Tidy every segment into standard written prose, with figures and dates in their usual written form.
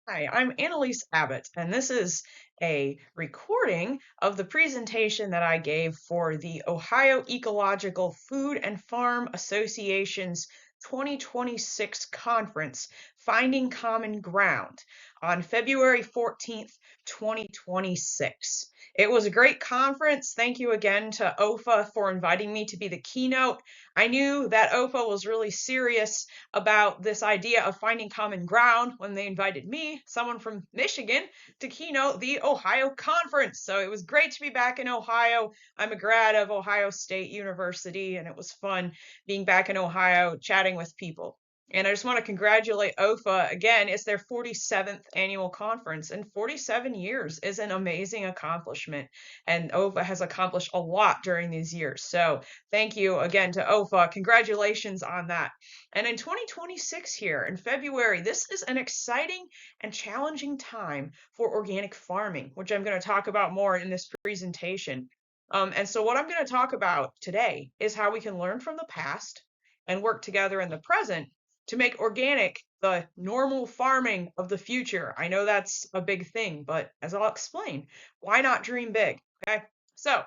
Hi, I'm Anneliese Abbott, and this is a recording of the presentation that I gave for the Ohio Ecological Food and Farm Association's 2026 conference, Finding Common Ground, on February 14th, 2026. It was a great conference. Thank you again to OEFFA for inviting me to be the keynote. I knew that OEFFA was really serious about this idea of finding common ground when they invited me, someone from Michigan, to keynote the Ohio conference. So it was great to be back in Ohio. I'm a grad of Ohio State University, and it was fun being back in Ohio chatting with people. And I just want to congratulate OEFFA again. It's their 47th annual conference, and 47 years is an amazing accomplishment. And OEFFA has accomplished a lot during these years. So thank you again to OEFFA. Congratulations on that. And in 2026 here in February, this is an exciting and challenging time for organic farming, which I'm going to talk about more in this presentation. And so what I'm going to talk about today is how we can learn from the past and work together in the present to make organic the normal farming of the future. I know that's a big thing, but as I'll explain, why not dream big? Okay. So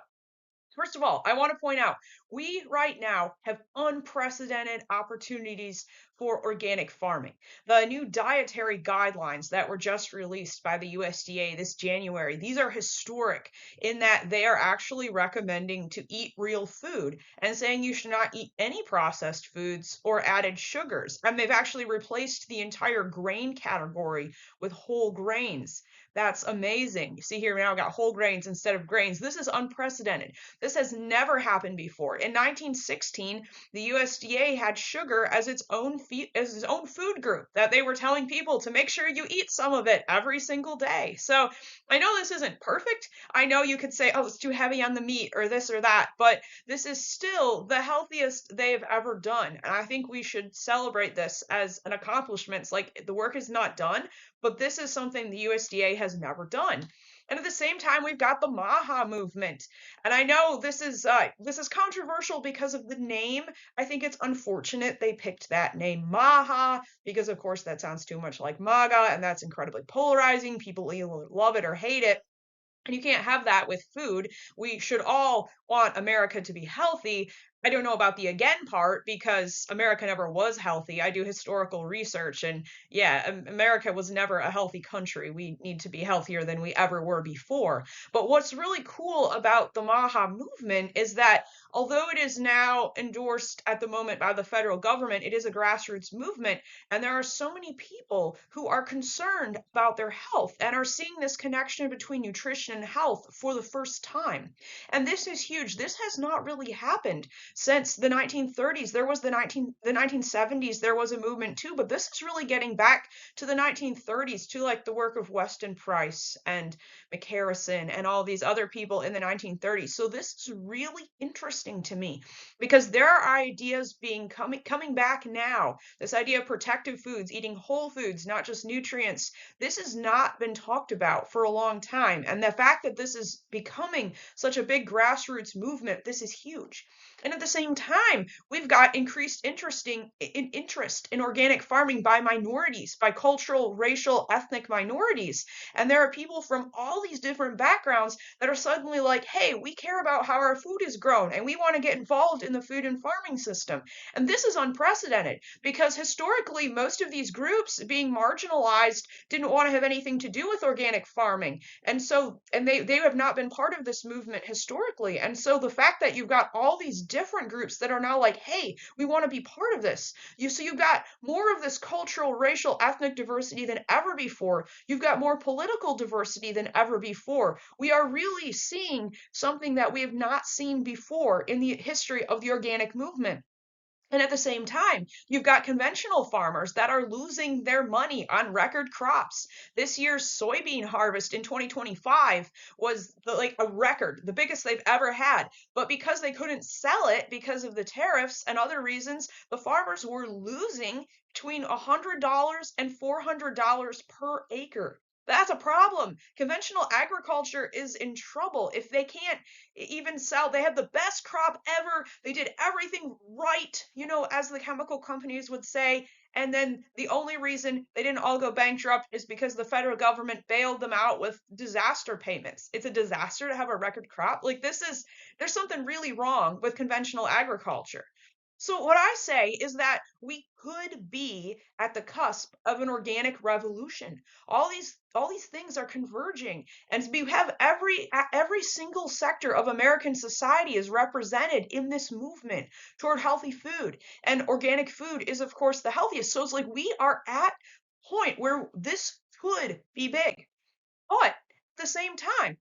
first of all, I want to point out we right now have unprecedented opportunities for organic farming. The new dietary guidelines that were just released by the USDA this January, these are historic in that they are actually recommending to eat real food and saying you should not eat any processed foods or added sugars. And they've actually replaced the entire grain category with whole grains. That's amazing. You see here now, I've got whole grains instead of grains. This is unprecedented. This has never happened before. In 1916, the USDA had sugar as its own food group that they were telling people to make sure you eat some of it every single day. So I know this isn't perfect. I know you could say, oh, it's too heavy on the meat or this or that, but this is still the healthiest they've ever done. And I think we should celebrate this as an accomplishment. It's like the work is not done, but this is something the USDA has never done. And at the same time, we've got the MAHA movement. And I know this is controversial because of the name. I think it's unfortunate they picked that name MAHA because of course that sounds too much like MAGA, and that's incredibly polarizing. People either love it or hate it. And you can't have that with food. We should all want America to be healthy. I don't know about the again part because America never was healthy. I do historical research, and yeah, America was never a healthy country. We need to be healthier than we ever were before. But what's really cool about the MAHA movement is that although it is now endorsed at the moment by the federal government, it is a grassroots movement, and there are so many people who are concerned about their health and are seeing this connection between nutrition and health for the first time. And this is huge. This has not really happened since the 1930s. There was the 1970s, there was a movement too, but this is really getting back to the 1930s, to like the work of Weston Price and McCarrison and all these other people in the 1930s. So this is really interesting to me because there are ideas coming back now. This idea of protective foods, eating whole foods, not just nutrients. This has not been talked about for a long time. And the fact that this is becoming such a big grassroots movement, this is huge. And at the same time, we've got increased interest in organic farming by minorities, by cultural, racial, ethnic minorities. And there are people from all these different backgrounds that are suddenly like, hey, we care about how our food is grown and we want to get involved in the food and farming system. And this is unprecedented because historically, most of these groups being marginalized didn't want to have anything to do with organic farming. And so, and they have not been part of this movement historically. And so the fact that you've got all these different groups that are now like, hey, we want to be part of this. So you've got more of this cultural, racial, ethnic diversity than ever before. You've got more political diversity than ever before. We are really seeing something that we have not seen before in the history of the organic movement. And at the same time, you've got conventional farmers that are losing their money on record crops. This year's soybean harvest in 2025 was like a record, the biggest they've ever had. But because they couldn't sell it because of the tariffs and other reasons, the farmers were losing between $100 and $400 per acre. That's a problem. Conventional agriculture is in trouble if they can't even sell. They had the best crop ever. They did everything right, as the chemical companies would say, And then the only reason they didn't all go bankrupt is because the federal government bailed them out with disaster payments. It's a disaster to have a record crop. Like, there's something really wrong with conventional agriculture. So what I say is that we could be at the cusp of an organic revolution. All these things are converging, and we have every single sector of American society is represented in this movement toward healthy food. And organic food is, of course, the healthiest. So it's like we are at a point where this could be big. But at the same time,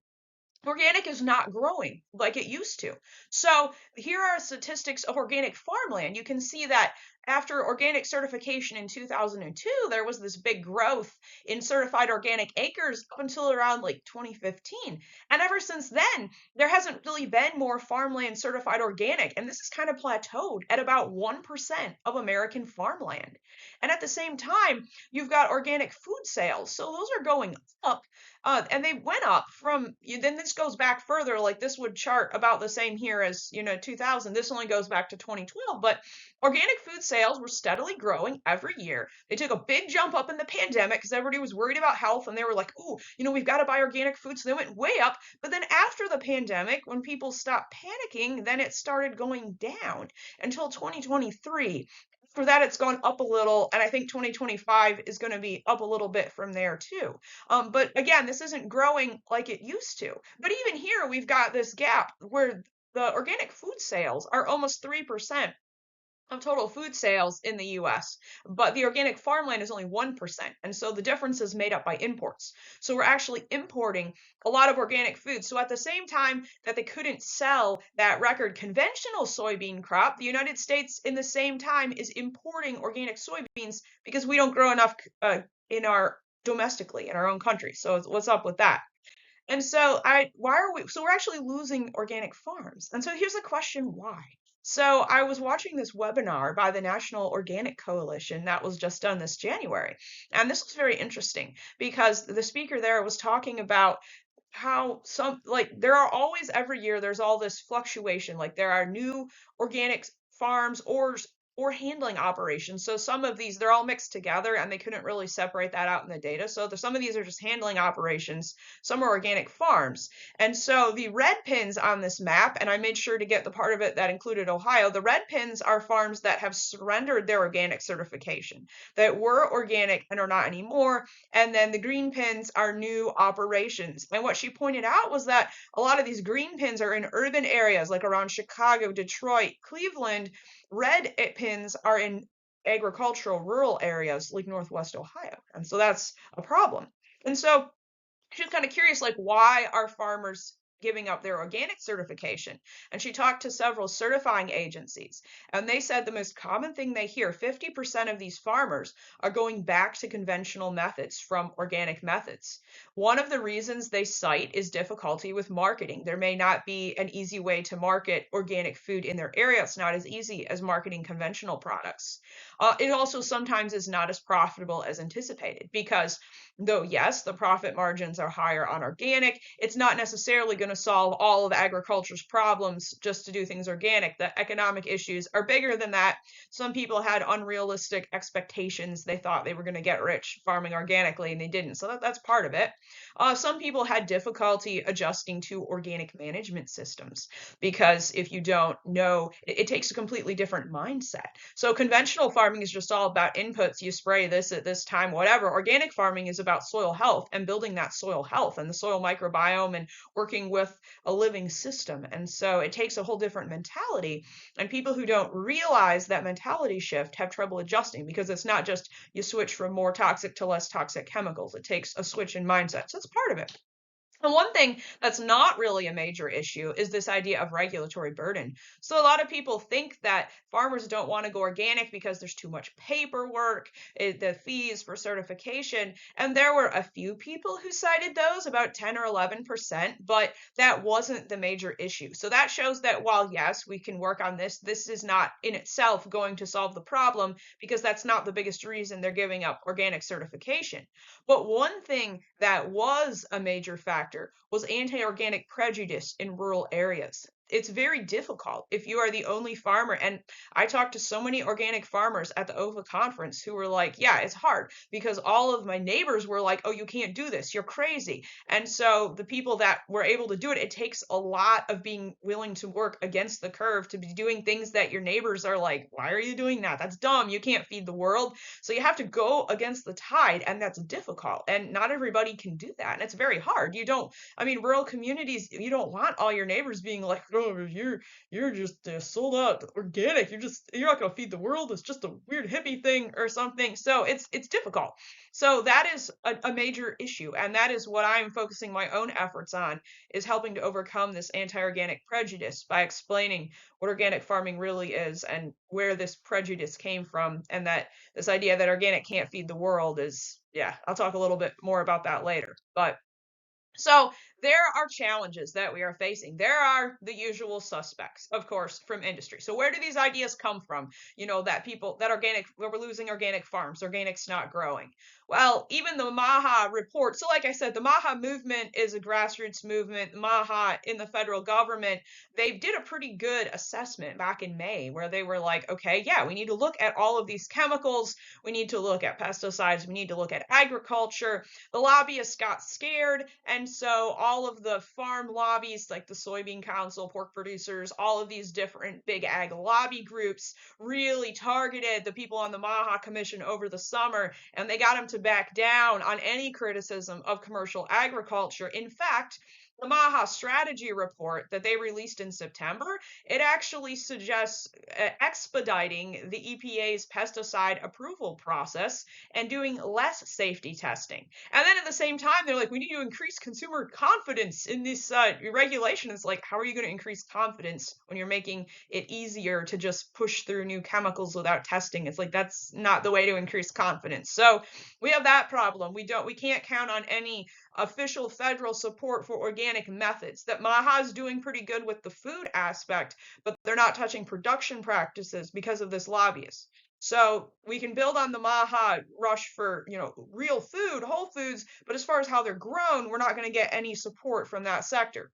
organic is not growing like it used to. So here are statistics of organic farmland. You can see that after organic certification in 2002, there was this big growth in certified organic acres up until around like 2015. And ever since then, there hasn't really been more farmland certified organic. And this is kind of plateaued at about 1% of American farmland. And at the same time, you've got organic food sales. So those are going up. And they went up from, then this goes back further, like this would chart about the same here as, 2000. This only goes back to 2012, but organic food sales were steadily growing every year. They took a big jump up in the pandemic because everybody was worried about health and they were like, oh, we've got to buy organic food. So they went way up. But then after the pandemic, when people stopped panicking, then it started going down until 2023. For that, it's gone up a little, and I think 2025 is going to be up a little bit from there too. But again, this isn't growing like it used to. But even here, we've got this gap where the organic food sales are almost 3% of total food sales in the US, but the organic farmland is only 1%. And so the difference is made up by imports. So we're actually importing a lot of organic food. So at the same time that they couldn't sell that record conventional soybean crop, the United States in the same time is importing organic soybeans because we don't grow enough in our domestically in our own country. So what's up with that? And so we're actually losing organic farms. And so here's the question, why? So I was watching this webinar by the National Organic Coalition that was just done this January. And this was very interesting because the speaker there was talking about how there are always every year there's all this fluctuation. Like there are new organic farms or handling operations. So some of these, they're all mixed together and they couldn't really separate that out in the data. So some of these are just handling operations. Some are organic farms. And so the red pins on this map, and I made sure to get the part of it that included Ohio, the red pins are farms that have surrendered their organic certification, that were organic and are not anymore. And then the green pins are new operations. And what she pointed out was that a lot of these green pins are in urban areas like around Chicago, Detroit, Cleveland. Red pins are in agricultural rural areas like Northwest Ohio. And so that's a problem. And so she was kind of curious, like, why are farmers giving up their organic certification? And she talked to several certifying agencies, and they said the most common thing they hear, 50% of these farmers are going back to conventional methods from organic methods. One of the reasons they cite is difficulty with marketing. There may not be an easy way to market organic food in their area. It's not as easy as marketing conventional products. It also sometimes is not as profitable as anticipated because though, yes, the profit margins are higher on organic, it's not necessarily going to solve all of agriculture's problems just to do things organic. The economic issues are bigger than that. Some people had unrealistic expectations. They thought they were going to get rich farming organically and they didn't. So that's part of it. Some people had difficulty adjusting to organic management systems because if you don't know, it takes a completely different mindset. So conventional farming is just all about inputs. You spray this at this time, whatever. Organic farming is about soil health and building that soil health and the soil microbiome and working with a living system. And so it takes a whole different mentality. And people who don't realize that mentality shift have trouble adjusting because it's not just you switch from more toxic to less toxic chemicals. It takes a switch in mindset. So it's part of it. And one thing that's not really a major issue is this idea of regulatory burden. So a lot of people think that farmers don't want to go organic because there's too much paperwork, the fees for certification. And there were a few people who cited those, about 10 or 11%, but that wasn't the major issue. So that shows that while, yes, we can work on this, this is not in itself going to solve the problem because that's not the biggest reason they're giving up organic certification. But one thing that was a major factor was anti-organic prejudice in rural areas. it's very difficult if you are the only farmer. And I talked to so many organic farmers at the OEFFA conference who were like, yeah, it's hard because all of my neighbors were like, oh, you can't do this, you're crazy. And so the people that were able to do it, it takes a lot of being willing to work against the curve, to be doing things that your neighbors are like, why are you doing that? That's dumb. You can't feed the world. So you have to go against the tide, and that's difficult. And not everybody can do that. And it's very hard. You don't, I mean, rural communities, you don't want all your neighbors being like, oh, you're just sold out organic. You're not gonna feed the world. It's just a weird hippie thing or something. So it's difficult. So that is a major issue, and that is what I'm focusing my own efforts on, is helping to overcome this anti-organic prejudice by explaining what organic farming really is and where this prejudice came from, and that this idea that organic can't feed the world is, yeah, I'll talk a little bit more about that later. But so there are challenges that we are facing. There are the usual suspects, of course, from industry. So where do these ideas come from? You know, that we're losing organic farms, organic's not growing. Well, even the MAHA report. So like I said, the MAHA movement is a grassroots movement. MAHA in the federal government, they did a pretty good assessment back in May where they were like, okay, yeah, we need to look at all of these chemicals. We need to look at pesticides. We need to look at agriculture. The lobbyists got scared, and so all of the farm lobbies, like the Soybean Council, pork producers, all of these different big ag lobby groups really targeted the people on the MAHA Commission over the summer, and they got them to back down on any criticism of commercial agriculture. In fact, the MAHA strategy report that they released in September, it actually suggests expediting the EPA's pesticide approval process and doing less safety testing. And then at the same time, they're like, we need to increase consumer confidence in this regulation. It's like, how are you going to increase confidence when you're making it easier to just push through new chemicals without testing? It's like, that's not the way to increase confidence. So we have that problem. We can't count on any official federal support for organic methods. That MAHA is doing pretty good with the food aspect, but they're not touching production practices because of this lobbyist. So we can build on the MAHA rush for, you know, real food, whole foods, but as far as how they're grown, we're not going to get any support from that sector.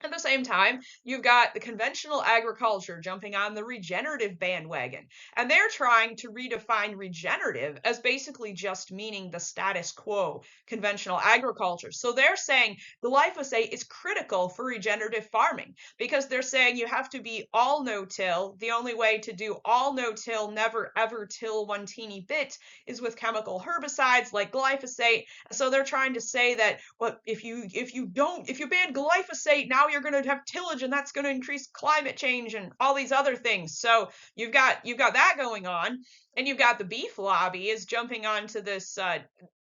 At the same time, you've got the conventional agriculture jumping on the regenerative bandwagon, and they're trying to redefine regenerative as basically just meaning the status quo conventional agriculture. So they're saying glyphosate is critical for regenerative farming because they're saying you have to be all no-till. The only way to do all no-till, never ever till one teeny bit, is with chemical herbicides like glyphosate. So they're trying to say that, well, if you ban glyphosate, now you're going to have tillage, and that's going to increase climate change and all these other things. So you've got that going on, and you've got the beef lobby is jumping onto this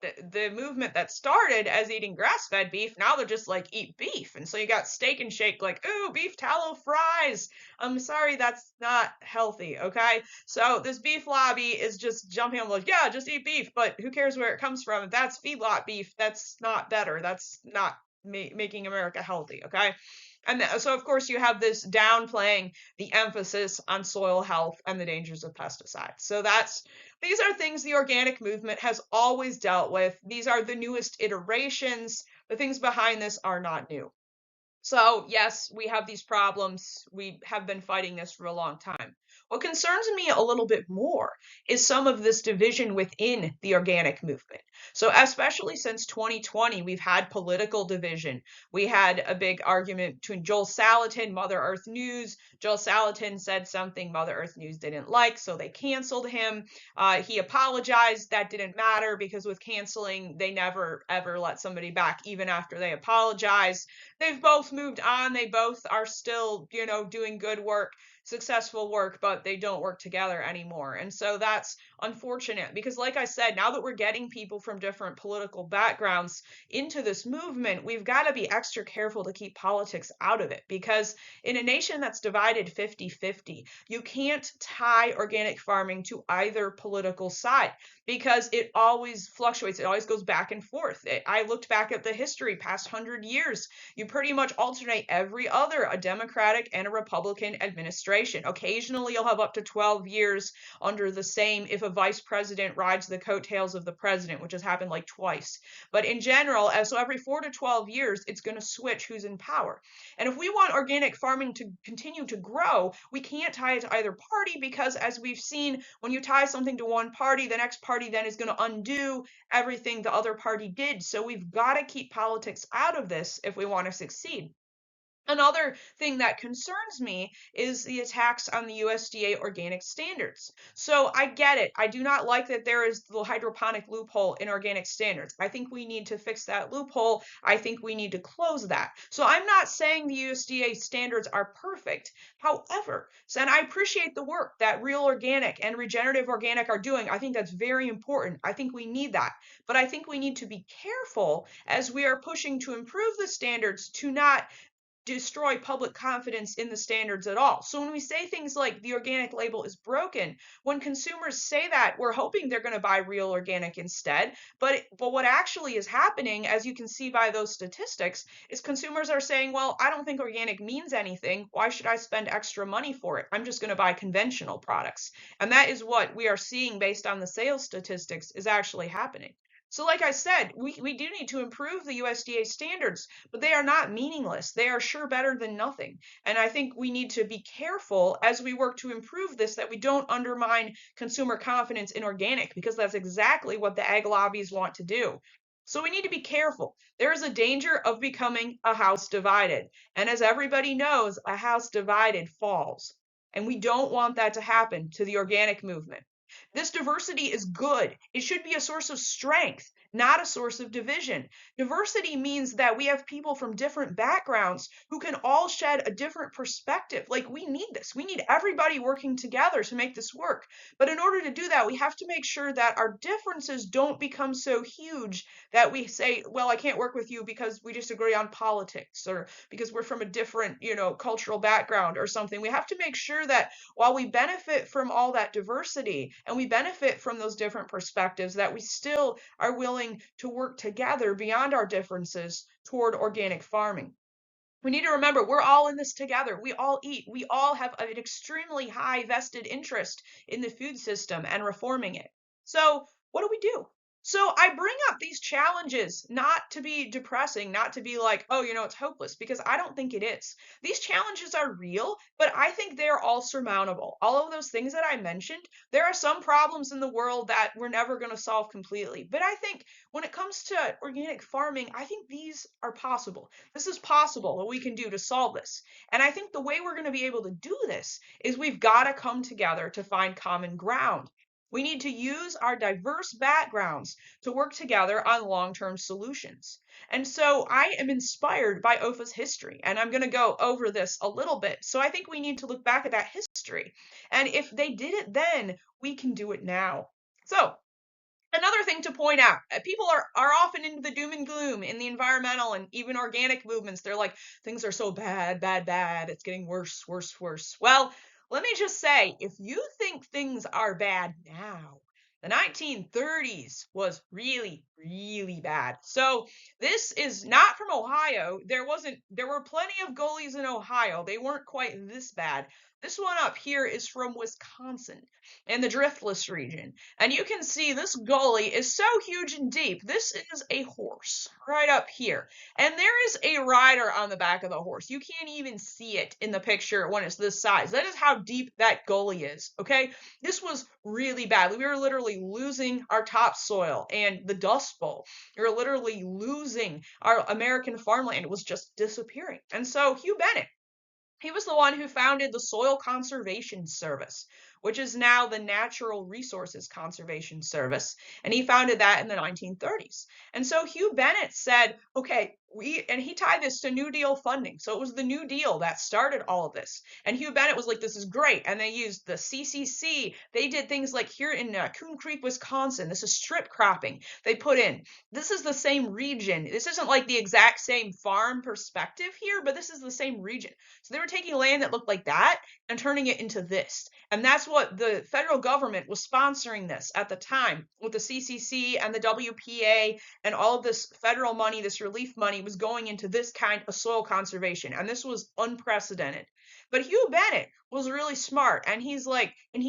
the movement that started as eating grass-fed beef. Now they're just like, eat beef. And so you got Steak and Shake like, ooh, beef tallow fries. I'm sorry, that's not healthy, okay? So this beef lobby is just jumping on like, yeah, just eat beef, but who cares where it comes from? If that's feedlot beef, that's not better. That's not making America healthy, okay? And so, of course, you have this downplaying the emphasis on soil health and the dangers of pesticides. So these are things the organic movement has always dealt with. These are the newest iterations. The things behind this are not new. So, yes, we have these problems. We have been fighting this for a long time. What concerns me a little bit more is some of this division within the organic movement. So especially since 2020, we've had political division. We had a big argument between Joel Salatin, Mother Earth News. Joel Salatin said something Mother Earth News didn't like, so they canceled him. He apologized. That didn't matter because with canceling, they never ever let somebody back, even after they apologized. They've both moved on. They both are still, you know, doing good work, successful work, but they don't work together anymore. And so that's unfortunate because, like I said, now that we're getting people from different political backgrounds into this movement, we've got to be extra careful to keep politics out of it, because in a nation that's divided 50-50, you can't tie organic farming to either political side because it always fluctuates. It always goes back and forth. I looked back at the history past 100 years. You pretty much alternate every other, a Democratic and a Republican administration. Occasionally, you'll have up to 12 years under the same if a vice president rides the coattails of the president, which has happened like twice. But in general, so every 4 to 12 years, it's going to switch who's in power. And if we want organic farming to continue to grow, we can't tie it to either party, because as we've seen, when you tie something to one party, the next party then is going to undo everything the other party did. So we've got to keep politics out of this if we want to succeed. Another thing that concerns me is the attacks on the USDA organic standards. So I get it. I do not like that there is the hydroponic loophole in organic standards. I think we need to fix that loophole. I think we need to close that. So I'm not saying the USDA standards are perfect. However, and I appreciate the work that Real Organic and Regenerative Organic are doing. I think that's very important. I think we need that. But I think we need to be careful as we are pushing to improve the standards to not destroy public confidence in the standards at all. So when we say things like the organic label is broken, when consumers say that, we're hoping they're going to buy Real Organic instead. But what actually is happening, as you can see by those statistics, is consumers are saying, well, I don't think organic means anything. Why should I spend extra money for it? I'm just going to buy conventional products. And that is what we are seeing based on the sales statistics is actually happening. So like I said, we do need to improve the USDA standards, but they are not meaningless. They are sure better than nothing. And I think we need to be careful as we work to improve this, that we don't undermine consumer confidence in organic, because that's exactly what the ag lobbies want to do. So we need to be careful. There is a danger of becoming a house divided. And as everybody knows, a house divided falls. And we don't want that to happen to the organic movement. This diversity is good. It should be a source of strength, not a source of division. Diversity means that we have people from different backgrounds who can all shed a different perspective. Like, we need this. We need everybody working together to make this work. But in order to do that, we have to make sure that our differences don't become so huge that we say, well, I can't work with you because we disagree on politics, or because we're from a different, cultural background or something. We have to make sure that while we benefit from all that diversity and we benefit from those different perspectives, that we still are willing to work together beyond our differences toward organic farming. We need to remember we're all in this together. We all eat. We all have an extremely high vested interest in the food system and reforming it. So what do we do? So I bring up these challenges not to be depressing, not to be like, oh, it's hopeless, because I don't think it is. These challenges are real, but I think they're all surmountable. All of those things that I mentioned, there are some problems in the world that we're never going to solve completely. But I think when it comes to organic farming, I think these are possible. This is possible, what we can do to solve this. And I think the way we're going to be able to do this is we've got to come together to find common ground. We need to use our diverse backgrounds to work together on long-term solutions. And so I am inspired by OEFFA's history, and I'm going to go over this a little bit. So I think we need to look back at that history. And if they did it then, we can do it now. So another thing to point out, people are often into the doom and gloom in the environmental and even organic movements. They're like, things are so bad, bad, bad. It's getting worse, worse, worse. Well, let me just say, if you think things are bad now, the 1930s was really, really bad. So this is not from Ohio. There were plenty of gullies in Ohio. They weren't quite this bad. This one up here is from Wisconsin and the Driftless region. And you can see this gully is so huge and deep. This is a horse right up here. And there is a rider on the back of the horse. You can't even see it in the picture when it's this size. That is how deep that gully is, okay? This was really bad. We were literally losing our topsoil and the Dust Bowl. We were literally losing our American farmland. It was just disappearing. And so Hugh Bennett, he was the one who founded the Soil Conservation Service, which is now the Natural Resources Conservation Service. And he founded that in the 1930s. And so Hugh Bennett said, okay, and he tied this to New Deal funding. So it was the New Deal that started all of this. And Hugh Bennett was like, this is great. And they used the CCC. They did things like here in Coon Creek, Wisconsin. This is strip cropping. They put in, this is the same region. This isn't like the exact same farm perspective here, but this is the same region. So they were taking land that looked like that and turning it into this. And that's what the federal government was sponsoring this at the time with the CCC and the WPA and all of this federal money, this relief money was going into this kind of soil conservation. And this was unprecedented. But Hugh Bennett was really smart. And he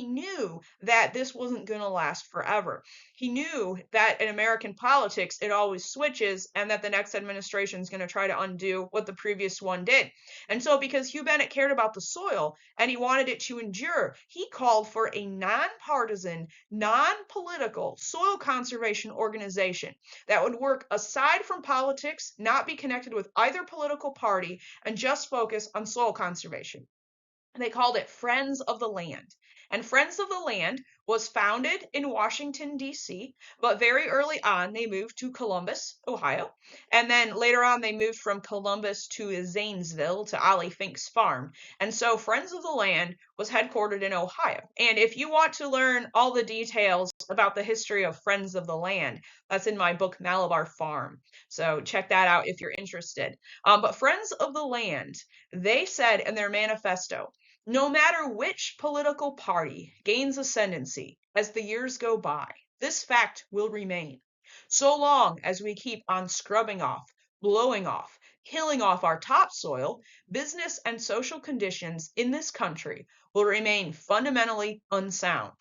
knew that this wasn't going to last forever. He knew that in American politics, it always switches and that the next administration is going to try to undo what the previous one did. And so, because Hugh Bennett cared about the soil and he wanted it to endure, he called for a nonpartisan, non-political soil conservation organization that would work aside from politics, not be connected with either political party, and just focus on soil conservation. They called it Friends of the Land. And Friends of the Land was founded in Washington, D.C., but very early on they moved to Columbus, Ohio. And then later on they moved from Columbus to Zanesville to Ollie Fink's farm. And so Friends of the Land was headquartered in Ohio. And if you want to learn all the details about the history of Friends of the Land, that's in my book, Malabar Farm. So check that out if you're interested. But Friends of the Land, they said in their manifesto, no matter which political party gains ascendancy as the years go by, this fact will remain. So long as we keep on scrubbing off, blowing off, killing off our topsoil, business and social conditions in this country will remain fundamentally unsound.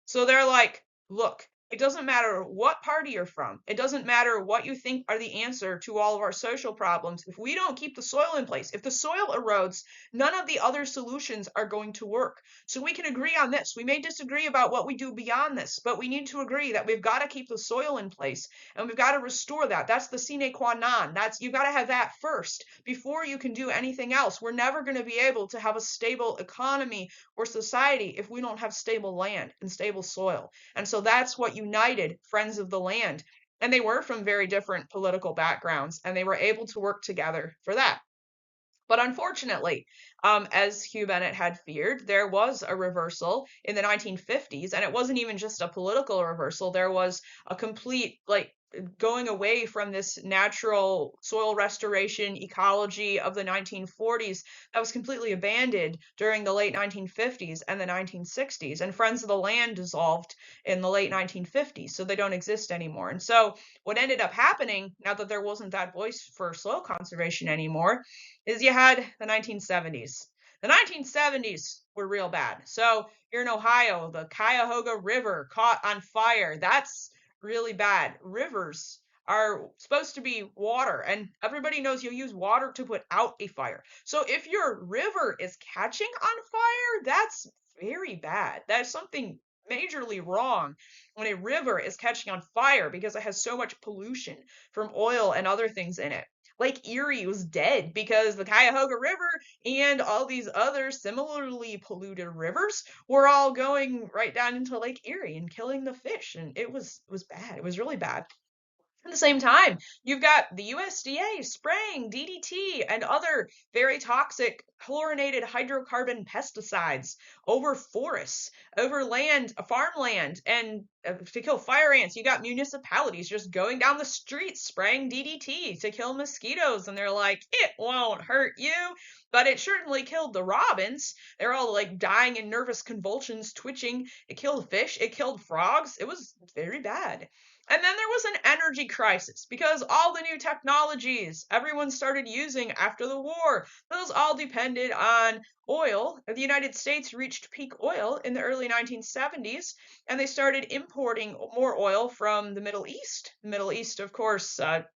So they're like, look, it doesn't matter what party you're from. It doesn't matter what you think are the answer to all of our social problems. If we don't keep the soil in place, if the soil erodes, none of the other solutions are going to work. So we can agree on this. We may disagree about what we do beyond this, but we need to agree that we've got to keep the soil in place and we've got to restore that. That's the sine qua non. You've got to have that first before you can do anything else. We're never going to be able to have a stable economy or society if we don't have stable land and stable soil. And so that's what united Friends of the Land. And they were from very different political backgrounds, and they were able to work together for that. But unfortunately, as Hugh Bennett had feared, there was a reversal in the 1950s, and it wasn't even just a political reversal. There was a complete, going away from this natural soil restoration ecology of the 1940s that was completely abandoned during the late 1950s and the 1960s. And Friends of the Land dissolved in the late 1950s, so they don't exist anymore. And so what ended up happening, now that there wasn't that voice for soil conservation anymore, is you had the 1970s. The 1970s were real bad. So here in Ohio, the Cuyahoga River caught on fire. That's really bad. Rivers are supposed to be water, and everybody knows you use water to put out a fire. So if your river is catching on fire, that's very bad. That's something majorly wrong when a river is catching on fire because it has so much pollution from oil and other things in it. Lake Erie was dead because the Cuyahoga River and all these other similarly polluted rivers were all going right down into Lake Erie and killing the fish. And it was bad. It was really bad. At the same time, you've got the USDA spraying DDT and other very toxic chlorinated hydrocarbon pesticides over forests, over land, farmland, and to kill fire ants. You got municipalities just going down the streets spraying DDT to kill mosquitoes, and they're like, it won't hurt you. But it certainly killed the robins. They're all like dying in nervous convulsions, twitching. It killed fish. It killed frogs. It was very bad. And then there was an energy crisis because all the new technologies everyone started using after the war, those all depended on oil. The United States reached peak oil in the early 1970s, and they started importing more oil from the Middle East. The Middle East, of course,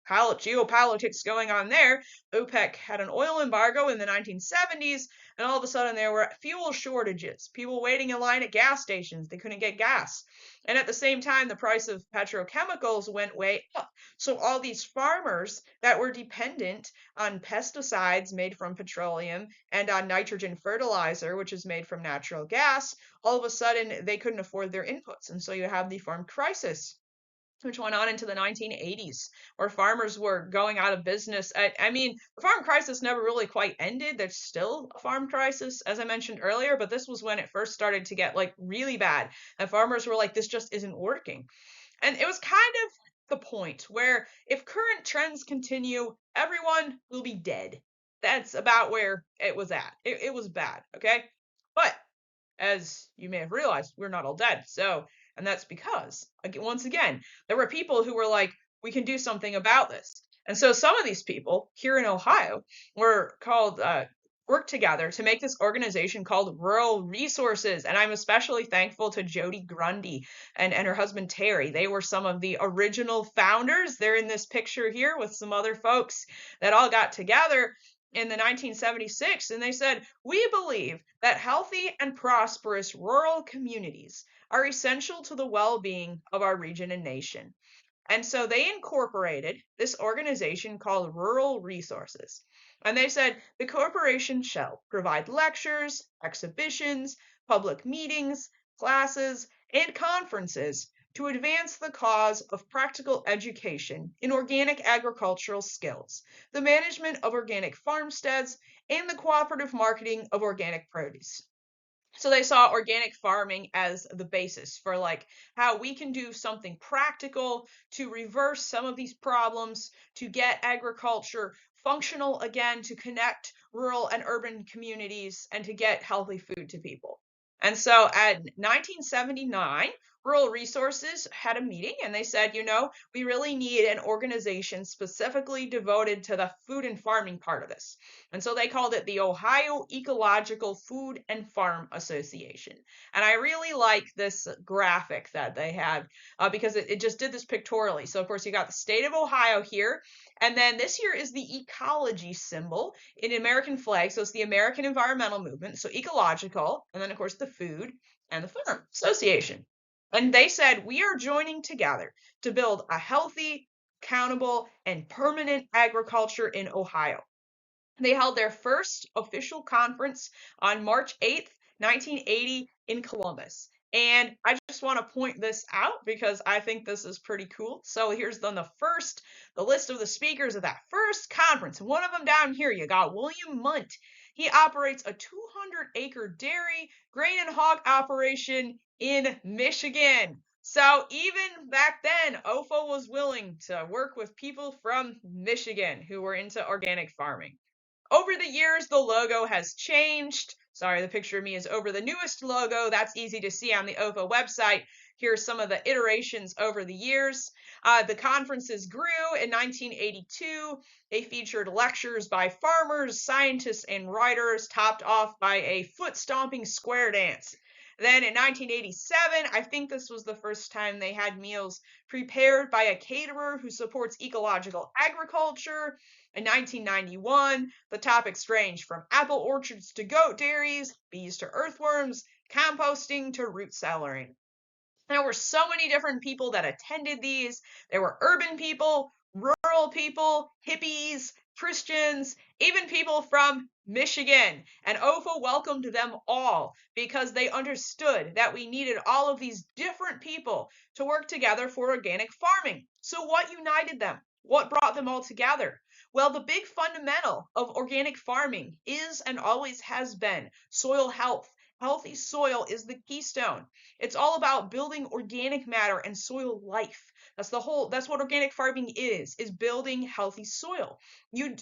geopolitics going on there. OPEC had an oil embargo in the 1970s, and all of a sudden there were fuel shortages. People waiting in line at gas stations, they couldn't get gas. And at the same time, the price of petrochemicals went way up. So all these farmers that were dependent on pesticides made from petroleum and on nitrogen fertilizer, which is made from natural gas, all of a sudden they couldn't afford their inputs. And so you have the farm crisis, which went on into the 1980s, where farmers were going out of business. The farm crisis never really quite ended. There's still a farm crisis, as I mentioned earlier, but this was when it first started to get really bad. And farmers were like, this just isn't working. And it was kind of the point where if current trends continue, everyone will be dead. That's about where it was at. It was bad, okay? But as you may have realized, we're not all dead. And that's because, once again, there were people who were like, we can do something about this. And so some of these people here in Ohio were called worked together to make this organization called Rural Resources. And I'm especially thankful to Jody Grundy and her husband Terry. They were some of the original founders. They're in this picture here with some other folks that all got together in the 1976, and they said, we believe that healthy and prosperous rural communities are essential to the well-being of our region and nation. And so they incorporated this organization called Rural Resources. And they said the corporation shall provide lectures, exhibitions, public meetings, classes, and conferences to advance the cause of practical education in organic agricultural skills, the management of organic farmsteads, and the cooperative marketing of organic produce. So they saw organic farming as the basis for like how we can do something practical to reverse some of these problems, to get agriculture functional again, to connect rural and urban communities, and to get healthy food to people. And so at 1979, Rural Resources had a meeting and they said, we really need an organization specifically devoted to the food and farming part of this. And so they called it the Ohio Ecological Food and Farm Association. And I really like this graphic that they had because it just did this pictorially. So of course you got the state of Ohio here. And then this here is the ecology symbol in American flag. So it's the American environmental movement. So ecological, and then of course the food and the farm association. And they said, we are joining together to build a healthy, accountable, and permanent agriculture in Ohio. They held their first official conference on March 8th, 1980 in Columbus. And I just want to point this out because I think this is pretty cool. So here's the list of the speakers of that first conference. One of them down here, you got William Munt. He operates a 200-acre dairy, grain, and hog operation in Michigan. So even back then, OEFFA was willing to work with people from Michigan who were into organic farming. Over the years, the logo has changed. Sorry, the picture of me is over the newest logo. That's easy to see on the OEFFA website. Here's some of the iterations over the years. The conferences grew in 1982. They featured lectures by farmers, scientists, and writers, topped off by a foot-stomping square dance. Then in 1987, I think this was the first time they had meals prepared by a caterer who supports ecological agriculture. In 1991, the topics ranged from apple orchards to goat dairies, bees to earthworms, composting to root cellaring. There were so many different people that attended these. There were urban people, rural people, hippies, Christians, even people from Michigan. And OEFFA welcomed them all because they understood that we needed all of these different people to work together for organic farming. So what united them? What brought them all together? Well, the big fundamental of organic farming is and always has been soil health. Healthy soil is the keystone. It's all about building organic matter and soil life. That's what organic farming is building healthy soil. You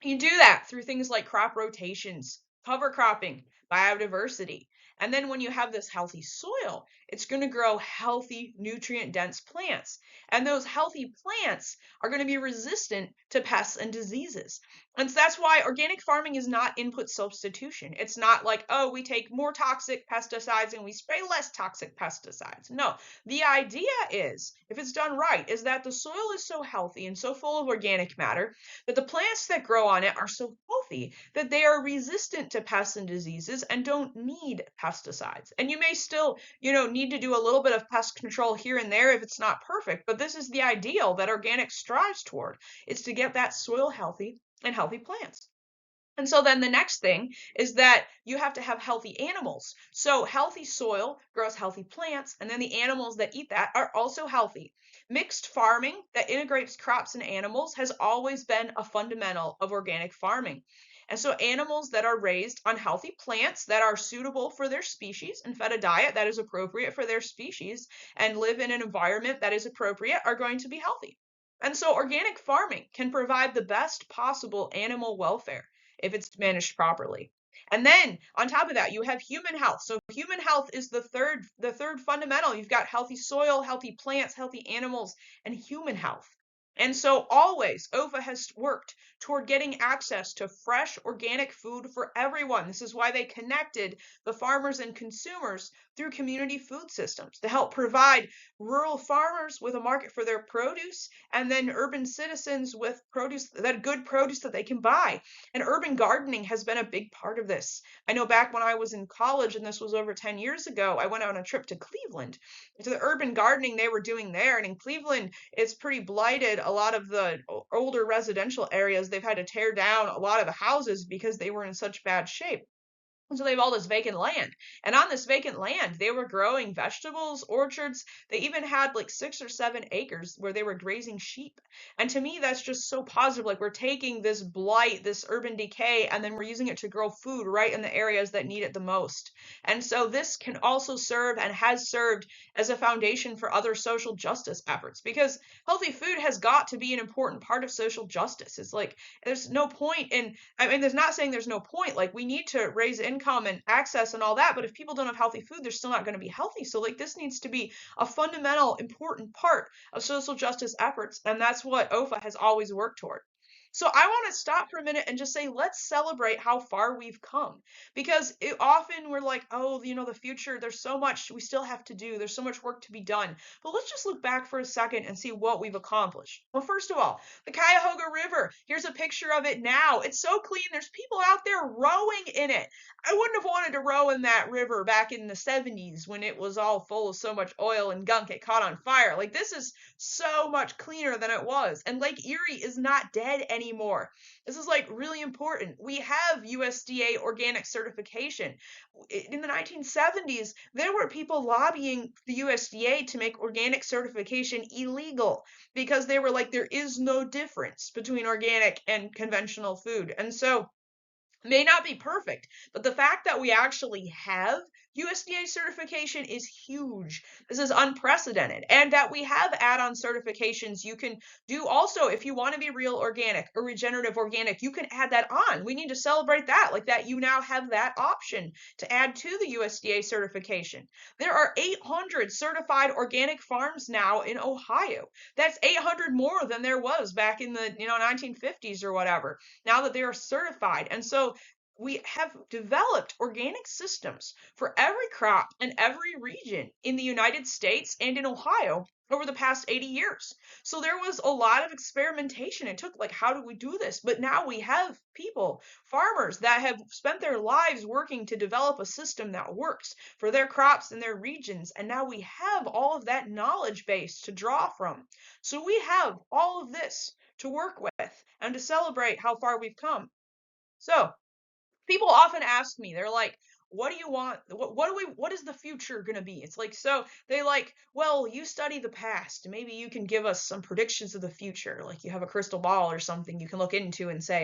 do that through things like crop rotations, cover cropping, biodiversity. And then when you have this healthy soil, it's going to grow healthy, nutrient-dense plants. And those healthy plants are going to be resistant to pests and diseases. And so that's why organic farming is not input substitution. It's not like, oh, we take more toxic pesticides and we spray less toxic pesticides. No, the idea is, if it's done right, is that the soil is so healthy and so full of organic matter that the plants that grow on it are so healthy that they are resistant to pests and diseases and don't need pesticides. And you may still, need to do a little bit of pest control here and there if it's not perfect, but this is the ideal that organic strives toward, is to get that soil healthy and healthy plants. And so then the next thing is that you have to have healthy animals. So healthy soil grows healthy plants, and then the animals that eat that are also healthy. Mixed farming that integrates crops and animals has always been a fundamental of organic farming. And so animals that are raised on healthy plants that are suitable for their species and fed a diet that is appropriate for their species and live in an environment that is appropriate are going to be healthy. And so organic farming can provide the best possible animal welfare if it's managed properly. And then on top of that, you have human health. So human health is the third fundamental. You've got healthy soil, healthy plants, healthy animals, and human health. And so always OEFFA has worked toward getting access to fresh organic food for everyone. This is why they connected the farmers and consumers through community food systems to help provide rural farmers with a market for their produce, and then urban citizens with produce, that good produce that they can buy. And urban gardening has been a big part of this. I know back when I was in college, and this was over 10 years ago, I went on a trip to Cleveland to the urban gardening they were doing there. And in Cleveland, it's pretty blighted. A lot of the older residential areas, they've had to tear down a lot of the houses because they were in such bad shape. And so they have all this vacant land. And on this vacant land, they were growing vegetables, orchards. They even had like 6 or 7 acres where they were grazing sheep. And to me, that's just so positive. Like, we're taking this blight, this urban decay, and then we're using it to grow food right in the areas that need it the most. And so this can also serve, and has served, as a foundation for other social justice efforts, because healthy food has got to be an important part of social justice. It's like, there's no point in, I mean, there's not saying there's no point. Like, we need to raise income and access and all that, but if people don't have healthy food, they're still not going to be healthy. So like, this needs to be a fundamental, important part of social justice efforts, and that's what OEFFA has always worked toward. So I want to stop for a minute and just say, let's celebrate how far we've come, because often we're like, oh, the future, there's so much we still have to do. There's so much work to be done. But let's just look back for a second and see what we've accomplished. Well, first of all, the Cuyahoga River, here's a picture of it now. It's so clean. There's people out there rowing in it. I wouldn't have wanted to row in that river back in the 70s when it was all full of so much oil and gunk it caught on fire. Like, this is so much cleaner than it was. And Lake Erie is not dead anymore. This is like really important. We have USDA organic certification. In the 1970s, there were people lobbying the USDA to make organic certification illegal because they were like, there is no difference between organic and conventional food. And so, may not be perfect, but the fact that we actually have USDA certification is huge. This is unprecedented. And that we have add-on certifications you can do also if you want to be real organic or regenerative organic, you can add that on. We need to celebrate that, like that you now have that option to add to the USDA certification. There are 800 certified organic farms now in Ohio. That's 800 more than there was back in the 1950s or whatever, now that they are certified. And so we have developed organic systems for every crop and every region in the United States and in Ohio over the past 80 years. So there was a lot of experimentation. It took, like, how do we do this? But now we have people, farmers, that have spent their lives working to develop a system that works for their crops and their regions. And now we have all of that knowledge base to draw from. So we have all of this to work with and to celebrate how far we've come. So people often ask me, they're like, what do you want? What is the future going to be? It's like, so they like, well, you study the past. Maybe you can give us some predictions of the future. Like, you have a crystal ball or something you can look into and say,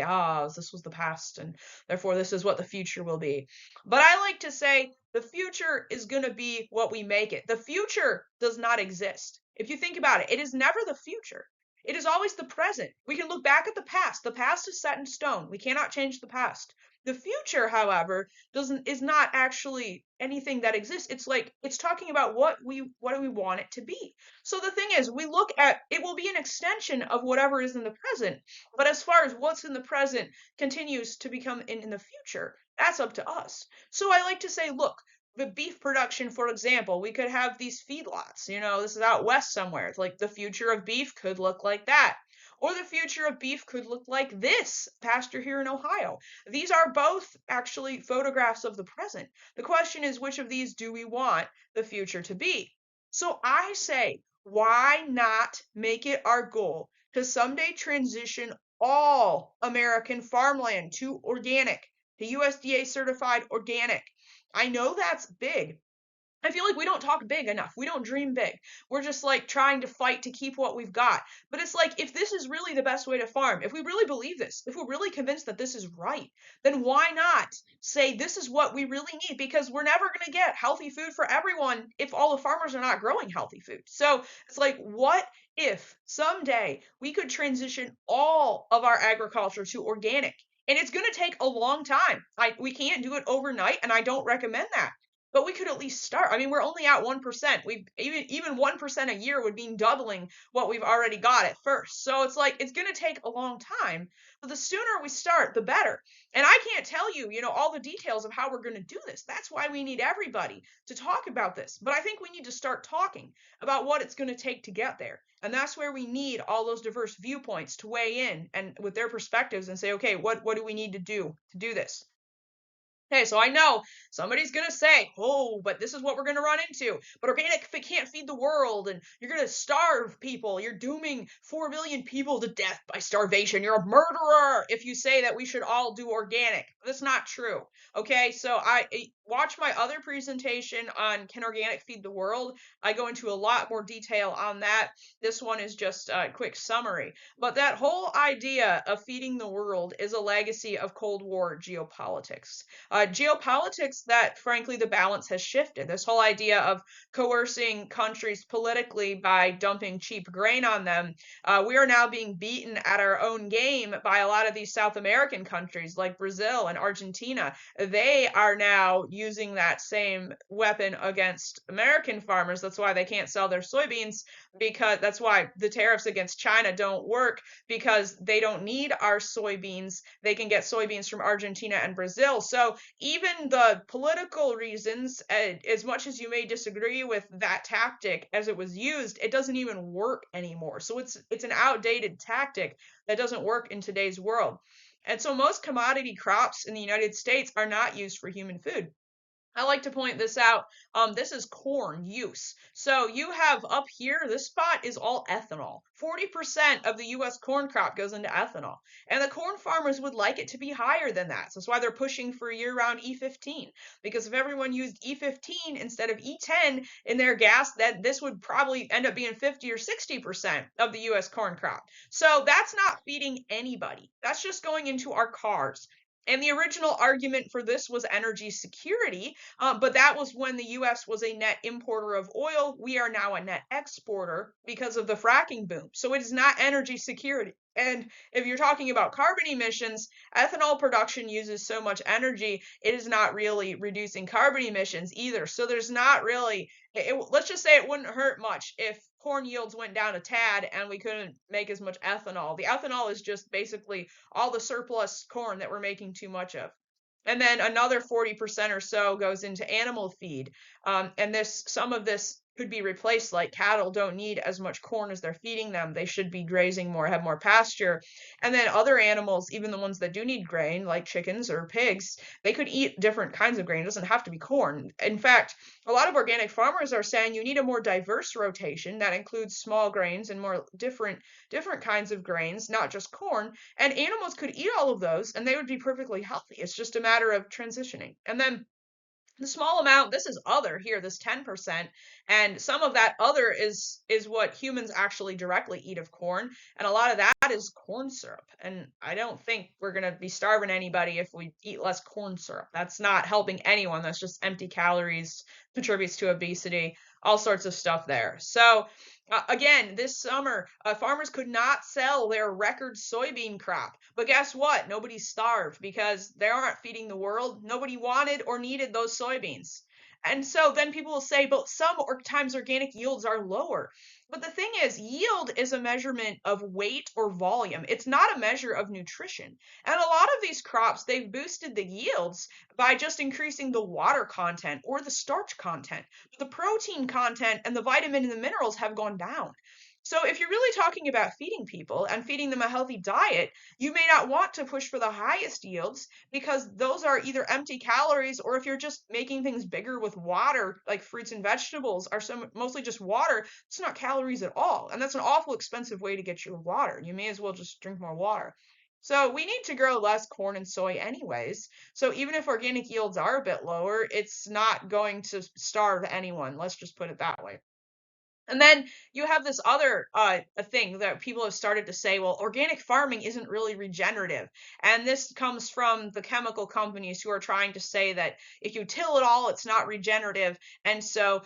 this was the past, and therefore this is what the future will be. But I like to say the future is going to be what we make it. The future does not exist. If you think about it, it is never the future. It is always the present. We can look back at the past. The past is set in stone. We cannot change the past. The future, however, is not actually anything that exists. It's like, it's talking about what do we want it to be. So the thing is, we look at it, will be an extension of whatever is in the present. But as far as what's in the present continues to become in the future, that's up to us. So I like to say, look, the beef production, for example, we could have these feedlots. This is out west somewhere. It's like, the future of beef could look like that. Or the future of beef could look like this pasture here in Ohio. These are both actually photographs of the present. The question is, which of these do we want the future to be? So I say, why not make it our goal to someday transition all American farmland to organic, to USDA certified organic? I know that's big. I feel like we don't talk big enough. We don't dream big. We're just like trying to fight to keep what we've got. But it's like, if this is really the best way to farm, if we really believe this, if we're really convinced that this is right, then why not say this is what we really need? Because we're never going to get healthy food for everyone if all the farmers are not growing healthy food. So it's like, what if someday we could transition all of our agriculture to organic? And it's going to take a long time. We can't do it overnight, and I don't recommend that. but we could at least start. I mean, we're only at 1%. We've even 1% a year would mean doubling what we've already got at first. So it's like it's going to take a long time, but the sooner we start, the better. And I can't tell you, all the details of how we're going to do this. That's why we need everybody to talk about this. But I think we need to start talking about what it's going to take to get there. And that's where we need all those diverse viewpoints to weigh in and with their perspectives and say, okay, what do we need to do this? Okay, so I know somebody's going to say, oh, but this is what we're going to run into. But organic can't feed the world, and you're going to starve people. You're dooming 4 million people to death by starvation. You're a murderer if you say that we should all do organic. That's not true. Okay, so I watch my other presentation on Can Organic Feed the World? I go into a lot more detail on that. This one is just a quick summary. But that whole idea of feeding the world is a legacy of Cold War geopolitics. Geopolitics that, frankly, the balance has shifted. This whole idea of coercing countries politically by dumping cheap grain on them. We are now being beaten at our own game by a lot of these South American countries like Brazil and Argentina. They are now using that same weapon against American farmers. That's why they can't sell their soybeans, because that's why the tariffs against China don't work, because they don't need our soybeans. They can get soybeans from Argentina and Brazil. So even the political reasons, as much as you may disagree with that tactic as it was used, it doesn't even work anymore. So it's an outdated tactic that doesn't work in today's world. And so most commodity crops in the United States are not used for human food. I like to point this out. This is corn use. So you have up here, this spot is all ethanol. 40% of the US corn crop goes into ethanol. And the corn farmers would like it to be higher than that. So that's why they're pushing for year-round E15. Because if everyone used E15 instead of E10 in their gas, that this would probably end up being 50 or 60% of the US corn crop. So that's not feeding anybody. That's just going into our cars. And the original argument for this was energy security, but that was when the US was a net importer of oil. We are now a net exporter because of the fracking boom. So it is not energy security. And if you're talking about carbon emissions, ethanol production uses so much energy, it is not really reducing carbon emissions either. So there's not really, let's just say it wouldn't hurt much if corn yields went down a tad and we couldn't make as much ethanol. The ethanol is just basically all the surplus corn that we're making too much of. And then another 40% or so goes into animal feed. And some of this could be replaced, like cattle don't need as much corn as they're feeding them. They should be grazing more, have more pasture. And then other animals, even the ones that do need grain, like chickens or pigs, they could eat different kinds of grain. It doesn't have to be corn. In fact, a lot of organic farmers are saying you need a more diverse rotation that includes small grains and more different kinds of grains, not just corn. And animals could eat all of those and they would be perfectly healthy. It's just a matter of transitioning. And then the small amount, this is other here, this 10%, and some of that other is what humans actually directly eat of corn, and a lot of that is corn syrup. And I don't think we're going to be starving anybody if we eat less corn syrup. That's not helping anyone. That's just empty calories, contributes to obesity, all sorts of stuff there. So again, this summer, farmers could not sell their record soybean crop. But guess what? Nobody's starved because they aren't feeding the world. Nobody wanted or needed those soybeans. And so then people will say, but times organic yields are lower. But the thing is, yield is a measurement of weight or volume. It's not a measure of nutrition. And a lot of these crops, they've boosted the yields by just increasing the water content or the starch content. But the protein content and the vitamin and the minerals have gone down. So if you're really talking about feeding people and feeding them a healthy diet, you may not want to push for the highest yields because those are either empty calories, or if you're just making things bigger with water, like fruits and vegetables are mostly just water, it's not calories at all. And that's an awful expensive way to get your water. You may as well just drink more water. So we need to grow less corn and soy anyways. So even if organic yields are a bit lower, it's not going to starve anyone. Let's just put it that way. And then you have this other thing that people have started to say, well, organic farming isn't really regenerative. And this comes from the chemical companies who are trying to say that if you till it all, it's not regenerative. And so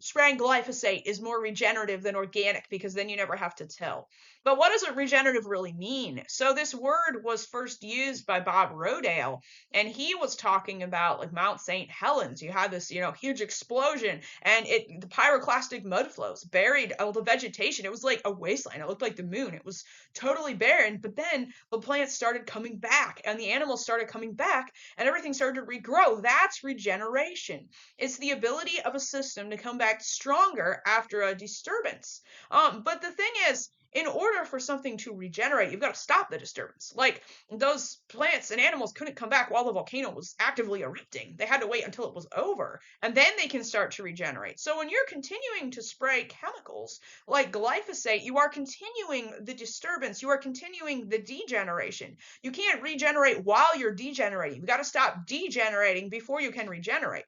spraying glyphosate is more regenerative than organic because then you never have to till. But what does regenerative really mean? So this word was first used by Bob Rodale, and he was talking about like Mount St. Helens. You had this, huge explosion, and the pyroclastic mud flows buried all the vegetation. It was like a wasteland. It looked like the moon. It was totally barren. But then the plants started coming back, and the animals started coming back, and everything started to regrow. That's regeneration. It's the ability of a system to come back stronger after a disturbance. But the thing is, in order for something to regenerate, you've got to stop the disturbance. Like those plants and animals couldn't come back while the volcano was actively erupting. They had to wait until it was over, and then they can start to regenerate. So when you're continuing to spray chemicals like glyphosate, you are continuing the disturbance. You are continuing the degeneration. You can't regenerate while you're degenerating. You've got to stop degenerating before you can regenerate.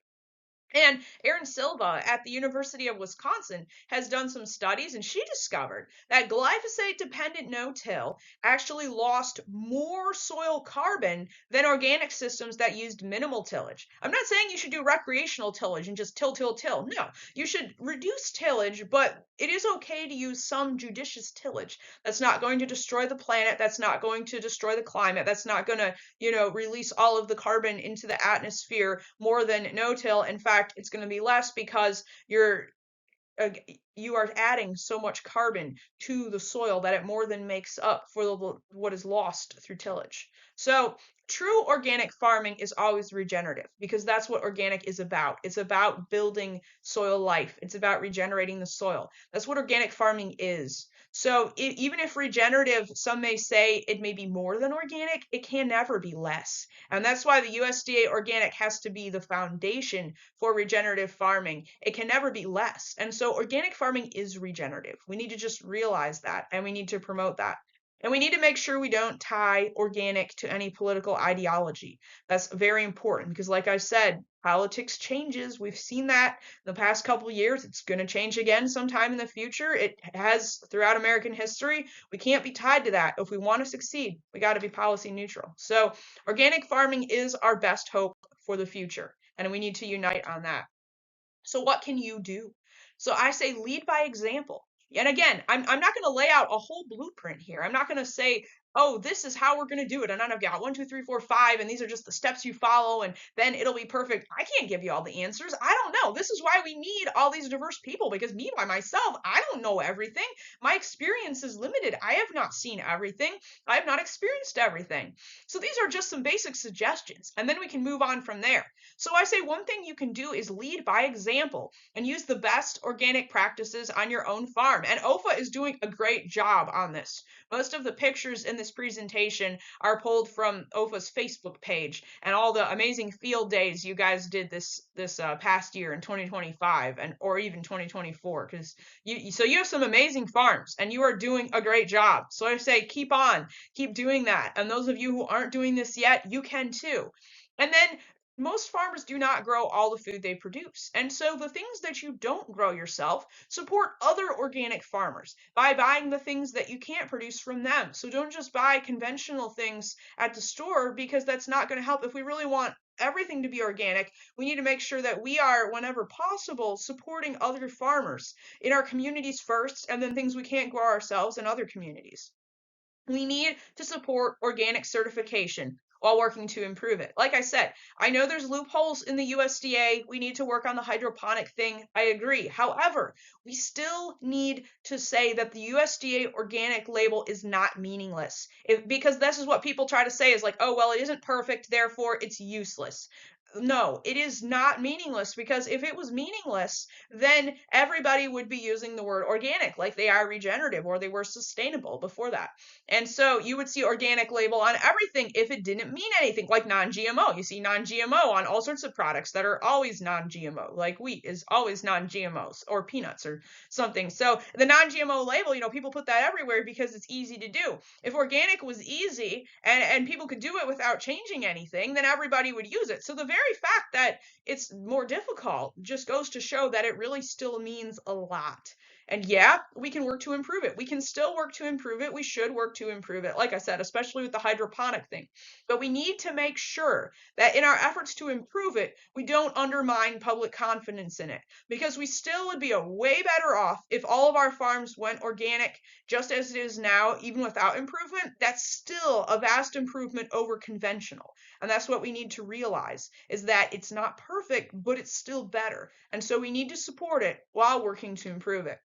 And Erin Silva at the University of Wisconsin has done some studies, and she discovered that glyphosate-dependent no-till actually lost more soil carbon than organic systems that used minimal tillage. I'm not saying you should do recreational tillage and just till. No, you should reduce tillage, but it is okay to use some judicious tillage. That's not going to destroy the planet. That's not going to destroy the climate. That's not going to, release all of the carbon into the atmosphere more than no-till. In fact, it's going to be less because you are adding so much carbon to the soil that it more than makes up for what is lost through tillage. So true organic farming is always regenerative because that's what organic is about. It's about building soil life. It's about regenerating the soil. That's what organic farming is. So even if regenerative, some may say it may be more than organic, it can never be less. And that's why the USDA organic has to be the foundation for regenerative farming. It can never be less. And so organic farming is regenerative. We need to just realize that, and we need to promote that. And we need to make sure we don't tie organic to any political ideology. That's very important because, like I said, politics changes. We've seen that in the past couple of years. It's going to change again sometime in the future. It has throughout American history. We can't be tied to that. If we want to succeed, we got to be policy neutral. So organic farming is our best hope for the future, and we need to unite on that. So what can you do? So I say lead by example. And again, I'm not going to lay out a whole blueprint here. I'm not going to say, oh, this is how we're going to do it. And I've got 1, 2, 3, 4, 5, and these are just the steps you follow, and then it'll be perfect. I can't give you all the answers. I don't know. This is why we need all these diverse people, because me by myself, I don't know everything. My experience is limited. I have not seen everything. I have not experienced everything. So these are just some basic suggestions, and then we can move on from there. So I say one thing you can do is lead by example and use the best organic practices on your own farm. And OEFFA is doing a great job on this. Most of the pictures in this presentation are pulled from OEFFA's Facebook page and all the amazing field days you guys did this past year in 2025 or even 2024, because you have some amazing farms and you are doing a great job. So I say keep doing that. And those of you who aren't doing this yet, you can too. And then most farmers do not grow all the food they produce. And so the things that you don't grow yourself, support other organic farmers by buying the things that you can't produce from them. So don't just buy conventional things at the store, because that's not going to help. If we really want everything to be organic, we need to make sure that we are, whenever possible, supporting other farmers in our communities first, and then things we can't grow ourselves in other communities. We need to support organic certification while working to improve it. Like I said, I know there's loopholes in the USDA. We need to work on the hydroponic thing. I agree. However, we still need to say that the USDA organic label is not meaningless. Because this is what people try to say is like, oh, well, it isn't perfect, therefore it's useless. No, it is not meaningless, because if it was meaningless, then everybody would be using the word organic like they are regenerative or they were sustainable before that. And so you would see organic label on everything if it didn't mean anything, like non-GMO. You see non-GMO on all sorts of products that are always non-GMO, like wheat is always non-GMOs, or peanuts or something. So the non-GMO label, people put that everywhere because it's easy to do. If organic was easy and people could do it without changing anything, then everybody would use it. So the very fact that it's more difficult just goes to show that it really still means a lot. And yeah, we can work to improve it. We can still work to improve it. We should work to improve it, like I said, especially with the hydroponic thing. But we need to make sure that in our efforts to improve it, we don't undermine public confidence in it, because we still would be a way better off if all of our farms went organic just as it is now, even without improvement. That's still a vast improvement over conventional. And that's what we need to realize, is that it's not perfect, but it's still better. And so we need to support it while working to improve it.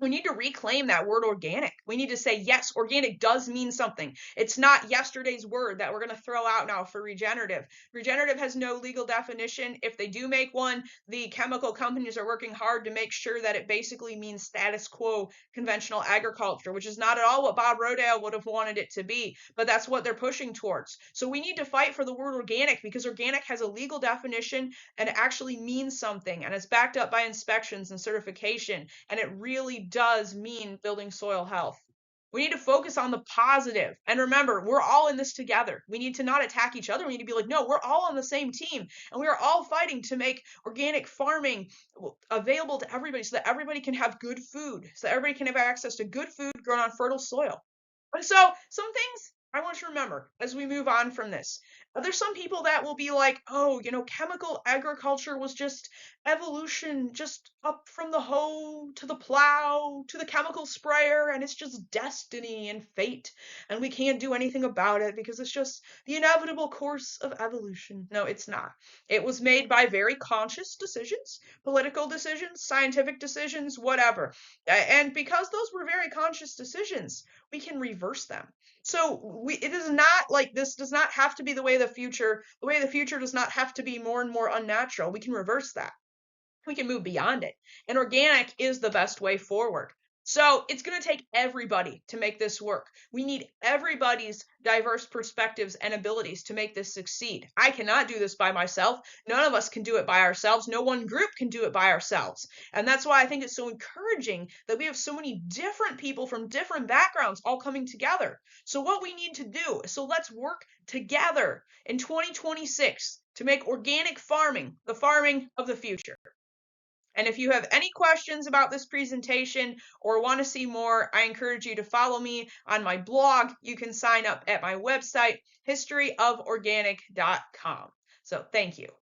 We need to reclaim that word organic. We need to say, yes, organic does mean something. It's not yesterday's word that we're going to throw out now for regenerative. Regenerative has no legal definition. If they do make one, the chemical companies are working hard to make sure that it basically means status quo conventional agriculture, which is not at all what Bob Rodale would have wanted it to be, but that's what they're pushing towards. So we need to fight for the word organic, because organic has a legal definition and it actually means something, and it's backed up by inspections and certification, and it really does mean building soil health. We need to focus on the positive. And remember, we're all in this together. We need to not attack each other. We need to be like, no, we're all on the same team. And we are all fighting to make organic farming available to everybody, so that everybody can have good food, so that everybody can have access to good food grown on fertile soil. And so some things I want you to remember as we move on from this. There's some people that will be like, oh, chemical agriculture was just evolution, just up from the hoe to the plow to the chemical sprayer, and it's just destiny and fate, and we can't do anything about it because it's just the inevitable course of evolution. No, it's not. It was made by very conscious decisions, political decisions, scientific decisions, whatever. And because those were very conscious decisions, we can reverse them. So it is not like this does not have to be the way of the future. The way of the future does not have to be more and more unnatural. We can reverse that. We can move beyond it. And organic is the best way forward. So it's going to take everybody to make this work. We need everybody's diverse perspectives and abilities to make this succeed. I cannot do this by myself. None of us can do it by ourselves. No one group can do it by ourselves. And that's why I think it's so encouraging that we have so many different people from different backgrounds all coming together. So what we need to do, so let's work together in 2026 to make organic farming the farming of the future. And if you have any questions about this presentation or want to see more, I encourage you to follow me on my blog. You can sign up at my website, historyoforganic.com. So thank you.